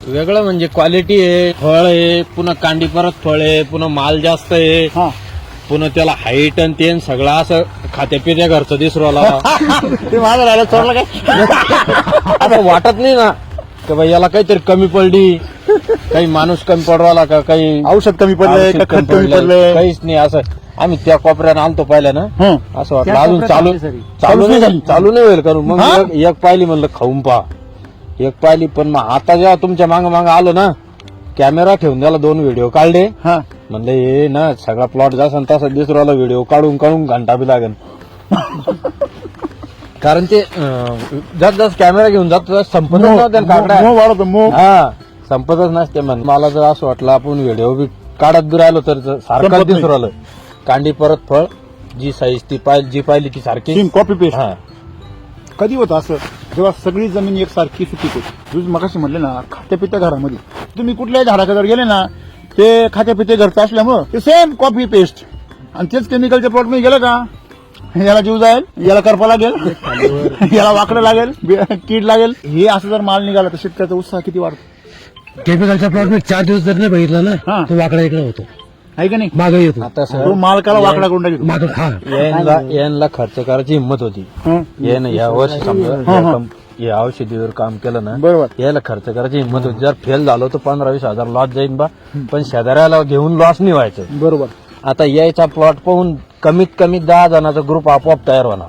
वेगळं म्हणजे क्वालिटी आहे, फळ आहे, पुन्हा कांडी परत फळ आहे, पुन्हा माल जास्त आहे, हा पुन्हा त्याला हाईट आणि ते सगळं असं खात्यापित्या घरचं दिसू राहिला. ते माझं राहिलं चोरलं काय आता वाटत नाही ना की बाई याला काहीतरी कमी पडली, काही माणूस कमी पडवाला का, काही औषध कमी पडलंय औषध का खत कमी पडलंय, पडलंय काहीच नाही. असं आम्ही त्या कोपऱ्यानं आलतो पहिल्यानं, हं. असं वाटलं त्या अजून कोपऱ्यात चालू आली सरी. चालू नाही नाही झाली. चालू नाही होईल करून मग हा? एक पाहिली म्हणलं खाऊन पहा, एक पाहिली. पण मग आता जेव्हा तुमच्या माग माग आलो ना, कॅमेरा ठेवून त्याला 2 व्हिडिओ काढले. हा म्हणलं हे ना सगळा प्लॉट जसा तसा दिसराला व्हिडिओ काढून काढून घंटा बी लागेल. कारण ते जस जस कॅमेरा घेऊन जातो संपतच नव्हते काकडा. मोह वाढवतो मोह हा संपतच नसते. म्हण मला जर असं वाटलं आपण व्हिडिओ बी काढत बी राहिलो तर सारखं संपत दिसू नाही. राहिलं. कांडी परत फळ, जी साईज ती जी पाहिली ती सारखी. कॉपी पेस्ट हा कधी होतं असं जेव्हा सगळी जमीन एकसारखी सुपीक होती. तुम्ही मगाशी म्हणले ना खात्यापित्या घरामध्ये तुम्ही कुठल्याही झाडाच्या जर गेले ना ते खात्यापित्या घरचं असल्यामुळं ते सेम कॉपी पेस्ट आणि तेच केमिकलच्या प्लॉट मध्ये गेलं का याला जीव जाईल, याला करपा लागेल, याला वाकडं लागेल, कीड लागेल. हे असं जर माल निघाला तर शेतकऱ्याचा उत्साह किती वाढतो. केमिकलच्या प्लॉट मध्ये 4 दिवस जर नाही बघितला हा. ना तो वाकडा इकडे होतो, आहे का नाही. मागे येतो. आता तो मालकाला वाकडा करून टाकतो. माग हा यांना खर्च करायची हिंमत होती. हं. यानं या वर्षी समजा हा. या औषधीवर काम केलं ना, बरोबर याला खर्च करायची हिंमत होती. जर फेल झालो तर 15-20 हजार लॉस जाईन बा, पण शेजाऱ्याला घेऊन लॉस नाही व्हायचं. बरोबर आता यायचा प्लॉट पाहून कमीत कमी 10 जणांचा ग्रुप आपोआप तयार होणार.